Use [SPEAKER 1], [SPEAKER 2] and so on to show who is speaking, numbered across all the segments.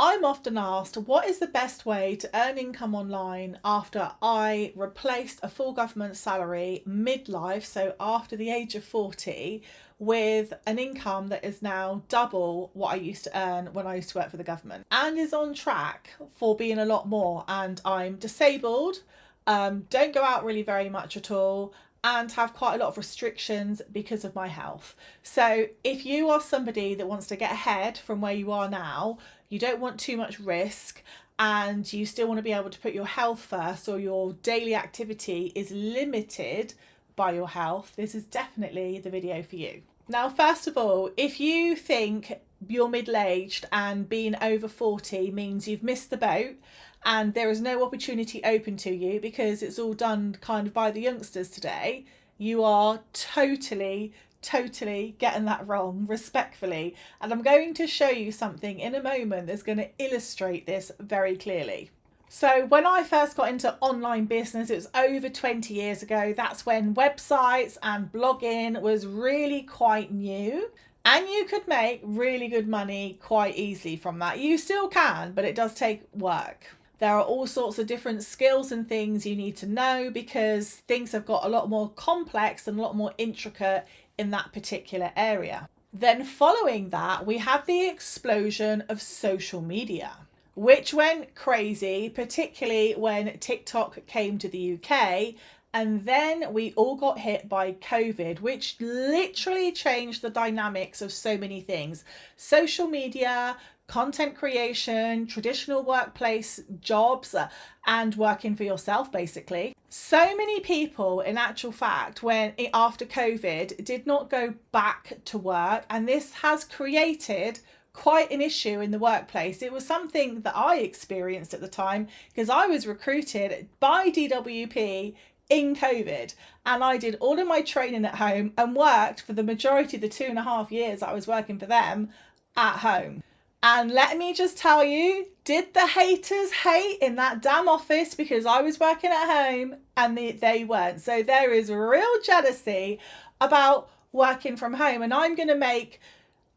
[SPEAKER 1] I'm often asked, what is the best way to earn income online after I replaced a full government salary midlife, so after the age of 40, with an income that is now double what I used to earn when I used to work for the government and is on track for being a lot more. And I'm disabled, don't go out really very much at all, and have quite a lot of restrictions because of my health. So if you are somebody that wants to get ahead from where you are now, you don't want too much risk, and you still want to be able to put your health first, or your daily activity is limited by your health, this is definitely the video for you. Now, first of all, if you think you're middle-aged and being over 40 means you've missed the boat and there is no opportunity open to you because it's all done kind of by the youngsters today, you are totally getting that wrong, respectfully. And I'm going to show you something in a moment that's going to illustrate this very clearly. So when I first got into online business, it was over 20 years ago. That's when websites and blogging was really quite new. And you could make really good money quite easily from that. You still can, but it does take work. There are all sorts of different skills and things you need to know because things have got a lot more complex and a lot more intricate in that particular area. Then following that, we had the explosion of social media, which went crazy, particularly when TikTok came to the UK. And then we all got hit by COVID, which literally changed the dynamics of so many things. Social media, content creation, traditional workplace jobs, and working for yourself, basically. So many people, in actual fact, when after COVID, did not go back to work. And this has created quite an issue in the workplace. It was something that I experienced at the time because I was recruited by DWP in COVID, and I did all of my training at home and worked for the majority of the 2.5 years I was working for them at home. And let me just tell you, did the haters hate in that damn office because I was working at home and they weren't? So there is real jealousy about working from home, and I'm going to make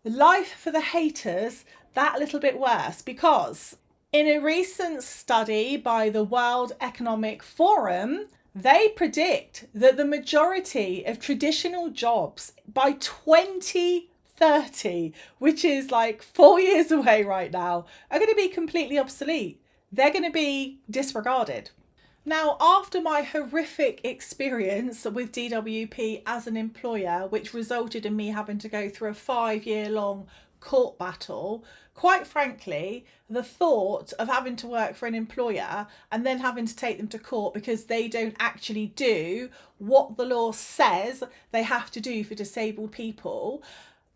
[SPEAKER 1] life for the haters that little bit worse, because in a recent study by the World Economic Forum, they predict that the majority of traditional jobs by 2030, which is like 4 years away right now, are going to be completely obsolete. They're going to be disregarded. Now, after my horrific experience with DWP as an employer, which resulted in me having to go through a 5-year-long court battle, quite frankly, the thought of having to work for an employer and then having to take them to court because they don't actually do what the law says they have to do for disabled people,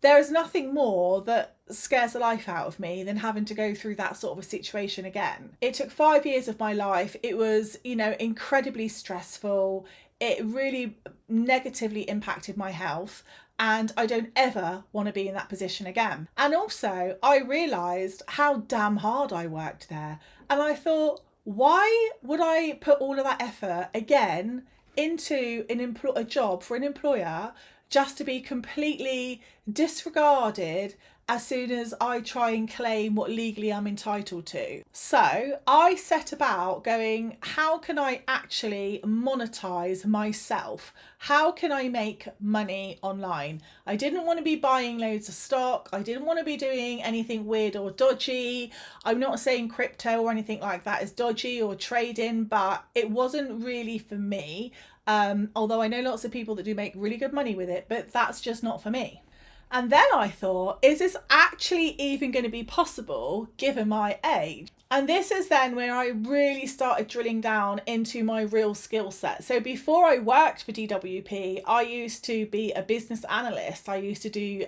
[SPEAKER 1] there is nothing more that scares the life out of me than having to go through that sort of a situation again. It took 5 years of my life. It was, incredibly stressful. It really negatively impacted my health, and I don't ever want to be in that position again. And also, I realised how damn hard I worked there. And I thought, why would I put all of that effort again into a job for an employer just to be completely disregarded as soon as I try and claim what legally I'm entitled to? So I set about going, how can I actually monetize myself? How can I make money online? I didn't want to be buying loads of stock. I didn't want to be doing anything weird or dodgy. I'm not saying crypto or anything like that is dodgy or trading, but it wasn't really for me. Although I know lots of people that do make really good money with it, but that's just not for me. And then I thought, is this actually even going to be possible given my age? And this is then when I really started drilling down into my real skill set. So before I worked for DWP, I used to be a business analyst. I used to do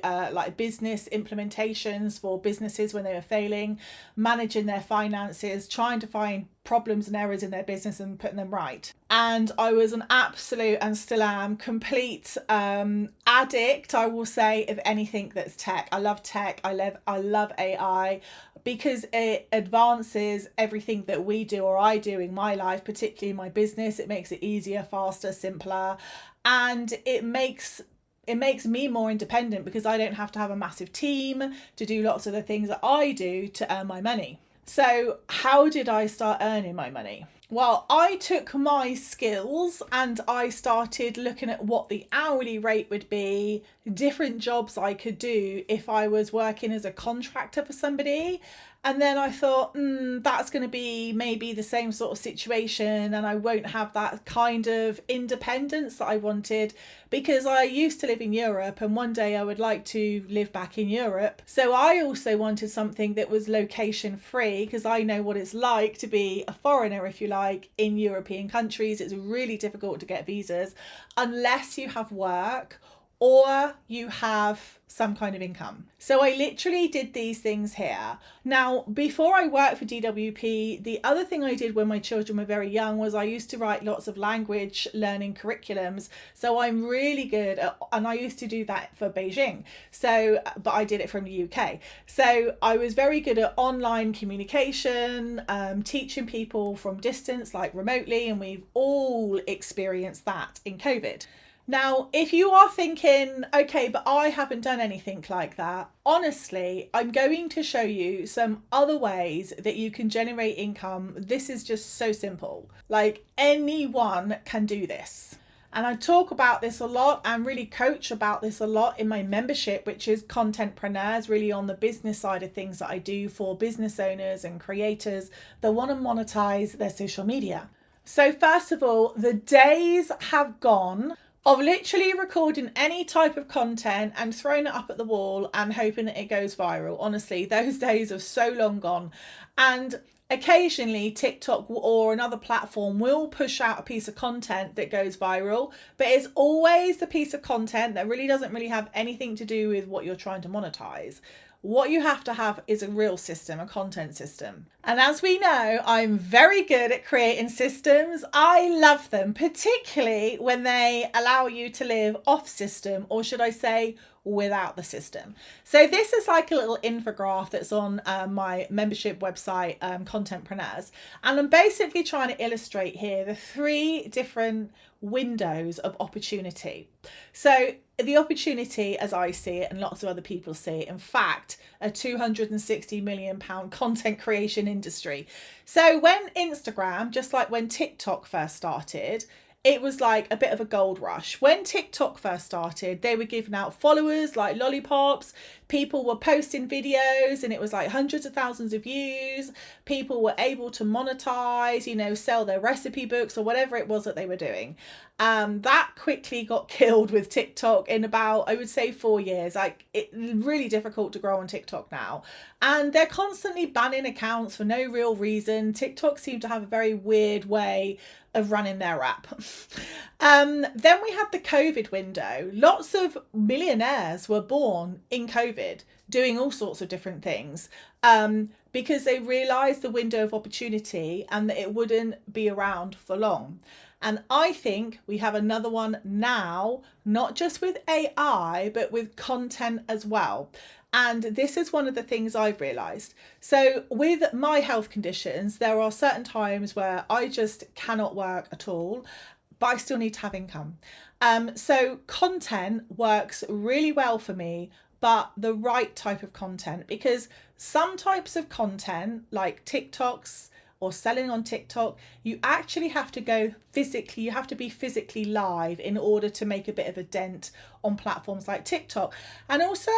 [SPEAKER 1] business implementations for businesses when they were failing, managing their finances, trying to find problems and errors in their business and putting them right. And I was an absolute, and still am, complete addict, I will say, of anything that's tech. I love tech. I love AI because it advances everything that we do or I do in my life, particularly in my business. It makes it easier, faster, simpler, and it makes me more independent because I don't have to have a massive team to do lots of the things that I do to earn my money. So how did I start earning my money? Well, I took my skills and I started looking at what the hourly rate would be, different jobs I could do if I was working as a contractor for somebody. And then I thought, that's going to be maybe the same sort of situation, and I won't have that kind of independence that I wanted, because I used to live in Europe and one day I would like to live back in Europe. So I also wanted something that was location free, because I know what it's like to be a foreigner, if you like, in European countries. It's really difficult to get visas unless you have work or you have some kind of income. So I literally did these things here. Now, before I worked for DWP, the other thing I did when my children were very young was I used to write lots of language learning curriculums. So I'm really good at, and I used to do that for Beijing. So, but I did it from the UK. So I was very good at online communication, teaching people from distance, like remotely, and we've all experienced that in COVID. Now, if you are thinking, okay, but I haven't done anything like that, honestly, I'm going to show you some other ways that you can generate income. This is just so simple. Like, anyone can do this. And I talk about this a lot and really coach about this a lot in my membership, which is Contentpreneurs, really on the business side of things that I do for business owners and creators that want to monetize their social media. So first of all, the days have gone of literally recording any type of content and throwing it up at the wall and hoping that it goes viral. Honestly, those days are so long gone. And occasionally TikTok or another platform will push out a piece of content that goes viral, but it's always the piece of content that really doesn't really have anything to do with what you're trying to monetize. What you have to have is a real system, a content system. And as we know, I'm very good at creating systems. I love them, particularly when they allow you to live off system, or should I say, without the system. So this is like a little infographic that's on my membership website, Contentpreneurs. And I'm basically trying to illustrate here the 3 different windows of opportunity. So the opportunity, as I see it, and lots of other people see it, in fact, a £260 million content creation industry. So when Instagram, just like when TikTok first started, it was like a bit of a gold rush. When TikTok first started, they were giving out followers like lollipops. People were posting videos and it was like hundreds of thousands of views. People were able to monetize, sell their recipe books or whatever it was that they were doing. That quickly got killed with TikTok in about, I would say, 4 years. Like, it's really difficult to grow on TikTok now. And they're constantly banning accounts for no real reason. TikTok seemed to have a very weird way of running their app. Then we had the COVID window. Lots of millionaires were born in COVID doing all sorts of different things because they realized the window of opportunity and that it wouldn't be around for long. And I think we have another one now, not just with AI, but with content as well. And this is one of the things I've realised. So with my health conditions, there are certain times where I just cannot work at all, but I still need to have income. So content works really well for me, but the right type of content, because some types of content like TikToks or selling on TikTok, you actually have to go physically, you have to be physically live in order to make a bit of a dent on platforms like TikTok. And also,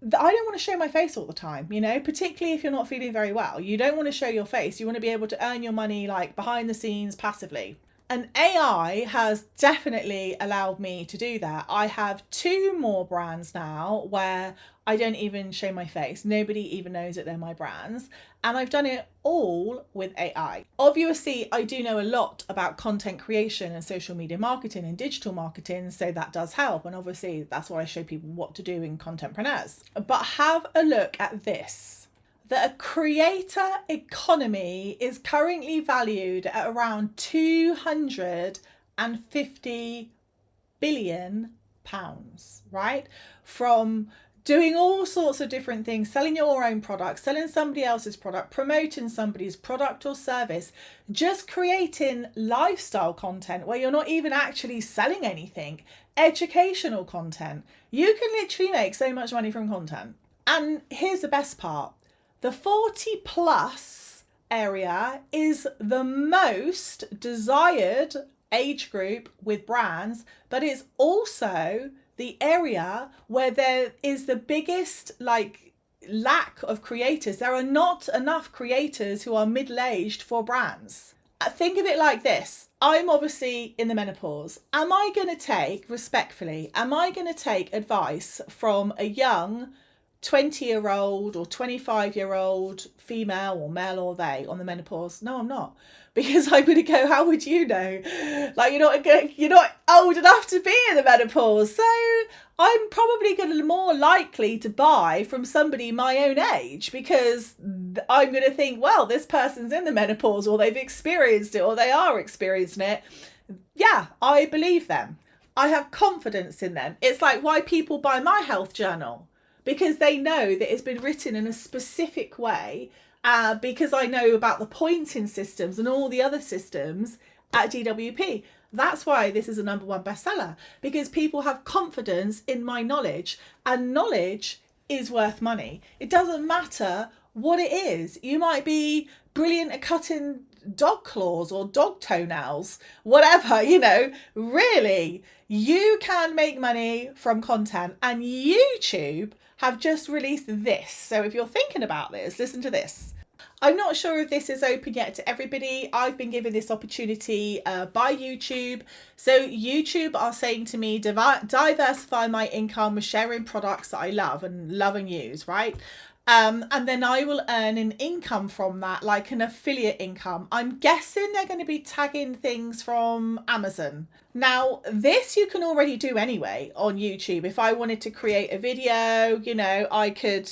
[SPEAKER 1] I don't want to show my face all the time, particularly if you're not feeling very well. You don't want to show your face. You want to be able to earn your money like behind the scenes passively. And AI has definitely allowed me to do that. I have 2 more brands now where I don't even show my face. Nobody even knows that they're my brands. And I've done it all with AI. Obviously, I do know a lot about content creation and social media marketing and digital marketing, so that does help. And obviously, that's why I show people what to do in Contentpreneurs. But have a look at this. That a creator economy is currently valued at around £250 billion, right? From doing all sorts of different things, selling your own product, selling somebody else's product, promoting somebody's product or service, just creating lifestyle content where you're not even actually selling anything, educational content. You can literally make so much money from content. And here's the best part. The 40 plus area is the most desired age group with brands, but it's also the area where there is the biggest lack of creators. There are not enough creators who are middle-aged for brands. Think of it like this. I'm obviously in the menopause. Am I going to take advice from a young 20-year-old or 25-year-old female or male or they on the menopause? No, I'm not. Because I'm going to go, how would you know? You're not old enough to be in the menopause. So I'm probably going to be more likely to buy from somebody my own age, because I'm going to think, well, this person's in the menopause, or they've experienced it, or they are experiencing it. Yeah, I believe them. I have confidence in them. It's like why people buy my health journal, because they know that it's been written in a specific way, because I know about the pointing systems and all the other systems at DWP. That's why this is a #1 bestseller, because people have confidence in my knowledge, and knowledge is worth money. It doesn't matter what it is. You might be brilliant at cutting dog claws or dog toenails, whatever, really, you can make money from content, and YouTube have just released this. So if you're thinking about this, listen to this. I'm not sure if this is open yet to everybody. I've been given this opportunity by YouTube. So YouTube are saying to me, diversify my income with sharing products that I love and use, right? And then I will earn an income from that, like an affiliate income. I'm guessing they're going to be tagging things from Amazon. Now, this you can already do anyway on YouTube. If I wanted to create a video, I could,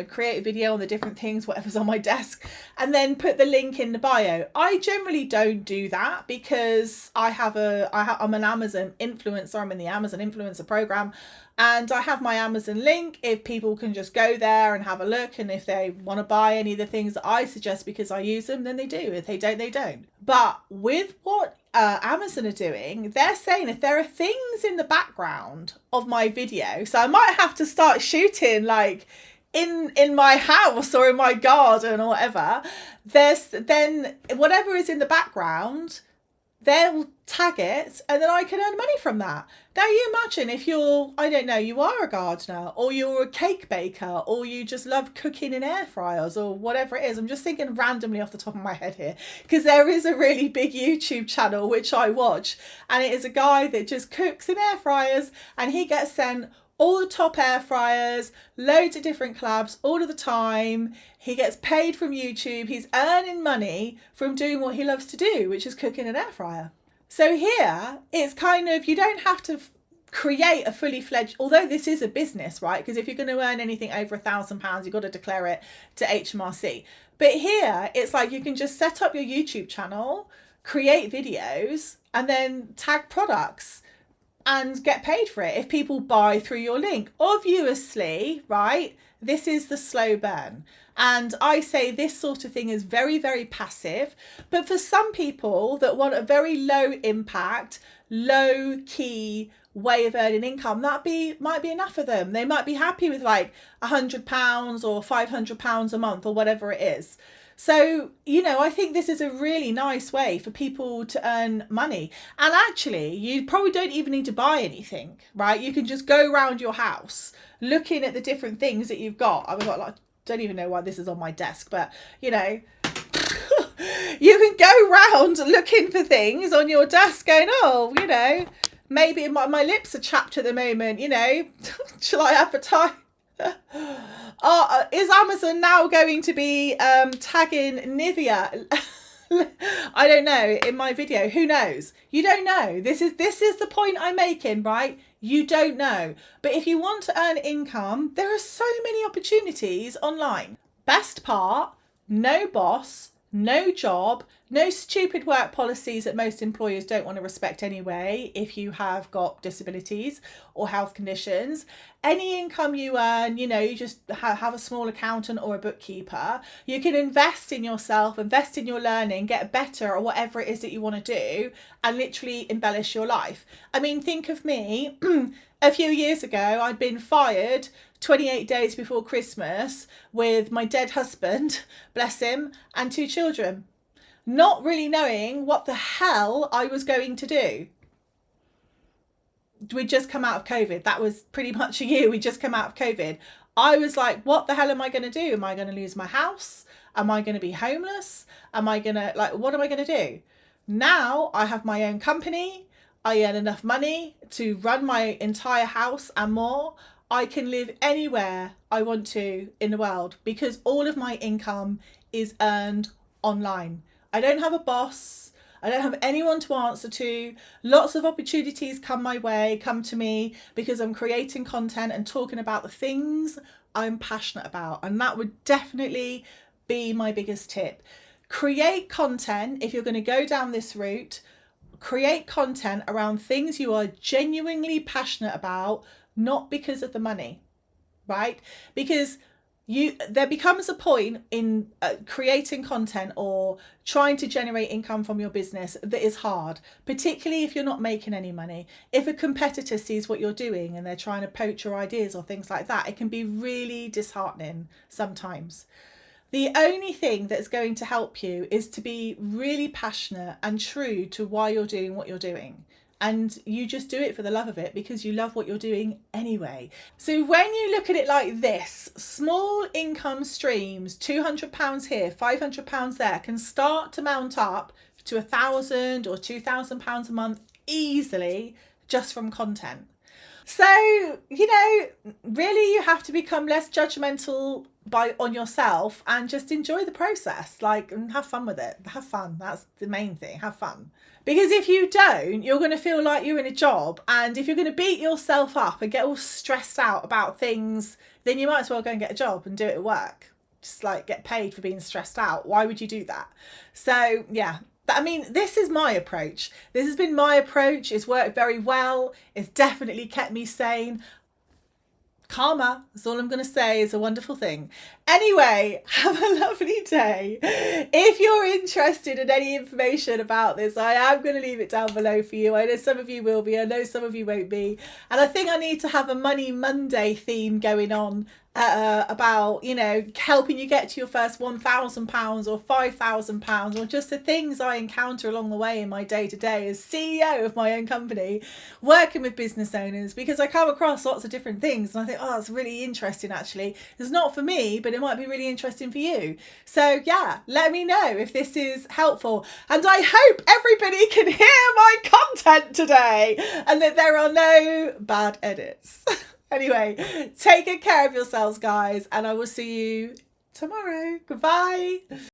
[SPEAKER 1] create a video on the different things, whatever's on my desk, and then put the link in the bio. I generally don't do that because I'm an Amazon influencer. I'm in the Amazon influencer program, and I have my Amazon link if people can just go there and have a look. And if they want to buy any of the things that I suggest because I use them, then they do. If they don't, they don't. But with what Amazon are doing, they're saying if there are things in the background of my video, so I might have to start shooting like in my house or in my garden or whatever, then whatever is in the background, they'll tag it, and then I can earn money from that. Now you imagine if you're, I don't know, you are a gardener, or you're a cake baker, or you just love cooking in air fryers, or whatever it is. I'm just thinking randomly off the top of my head here, because there is a really big YouTube channel which I watch, and it is a guy that just cooks in air fryers, and he gets sent all the top air fryers, loads of different collabs all of the time. He gets paid from YouTube. He's earning money from doing what he loves to do, which is cooking an air fryer. So here, it's kind of, you don't have to create a fully fledged, although this is a business, right? Because if you're going to earn anything over £1,000, you've got to declare it to HMRC. But here, it's like you can just set up your YouTube channel, create videos, and then tag products and get paid for it if people buy through your link. Obviously, right, this is the slow burn. And I say this sort of thing is very, very passive. But for some people that want a very low impact, low key way of earning income, might be enough for them. They might be happy with like £100 or £500 a month or whatever it is. So, I think this is a really nice way for people to earn money. And actually, you probably don't even need to buy anything, right? You can just go around your house looking at the different things that you've got. I've got don't even know why this is on my desk, but, you can go around looking for things on your desk going, maybe my lips are chapped at the moment, shall I advertise? Is Amazon now going to be tagging Nivea? I don't know, in my video. Who knows? You don't know. This is the point I'm making, right? You don't know. But if you want to earn income, there are so many opportunities online. Best part, no boss, no job, no stupid work policies that most employers don't want to respect anyway if you have got disabilities, or health conditions. Any income you earn, you know, you just have a small accountant or a bookkeeper. You can invest in yourself, invest in your learning, get better at whatever it is that you want to do, and literally embellish your life. I mean, think of me. A few years ago, I'd been fired 28 days before Christmas with my dead husband, bless him, and 2 children, not really knowing what the hell I was going to do. We'd just come out of COVID. That was pretty much a year. We'd just come out of COVID. I was like, what the hell am I going to do? Am I going to lose my house? Am I going to be homeless? Am I going to, like, what am I going to do? Now I have my own company. I earn enough money to run my entire house and more. I can live anywhere I want to in the world because all of my income is earned online. I don't have a boss. I don't have anyone to answer to. Lots of opportunities come my way, come to me because I'm creating content and talking about the things I'm passionate about. And that would definitely be my biggest tip. Create content if you're going to go down this route. Create content around things you are genuinely passionate about, not because of the money, right? Because there becomes a point in creating content or trying to generate income from your business that is hard, particularly if you're not making any money. If a competitor sees what you're doing and they're trying to poach your ideas or things like that, it can be really disheartening sometimes. The only thing that's going to help you is to be really passionate and true to why you're doing what you're doing. And you just do it for the love of it because you love what you're doing anyway. So when you look at it like this, small income streams, £200 here, £500 there, can start to mount up to £1,000 or £2,000 a month easily just from content. So, you know, really you have to become less judgmental on yourself and just enjoy the process, like, and have fun with it. Have fun. That's the main thing. Have fun. Because if you don't, you're going to feel like you're in a job. And if you're going to beat yourself up and get all stressed out about things, then you might as well go and get a job and do it at work. Just like get paid for being stressed out. Why would you do that? So yeah, I mean, this is my approach. This has been my approach. It's worked very well. It's definitely kept me sane. Karma, that's all I'm going to say, is a wonderful thing. Anyway, have a lovely day. If you're interested in any information about this, I am going to leave it down below for you. I know some of you will be. I know some of you won't be. And I think I need to have a Money Monday theme going on about, you know, helping you get to your first £1,000 or £5,000, or just the things I encounter along the way in my day-to-day as CEO of my own company, working with business owners, because I come across lots of different things and I think, oh, it's really interesting actually. It's not for me, but it might be really interesting for you. So yeah, let me know if this is helpful. And I hope everybody can hear my content today and that there are no bad edits. Anyway, take good care of yourselves, guys, and I will see you tomorrow. Goodbye.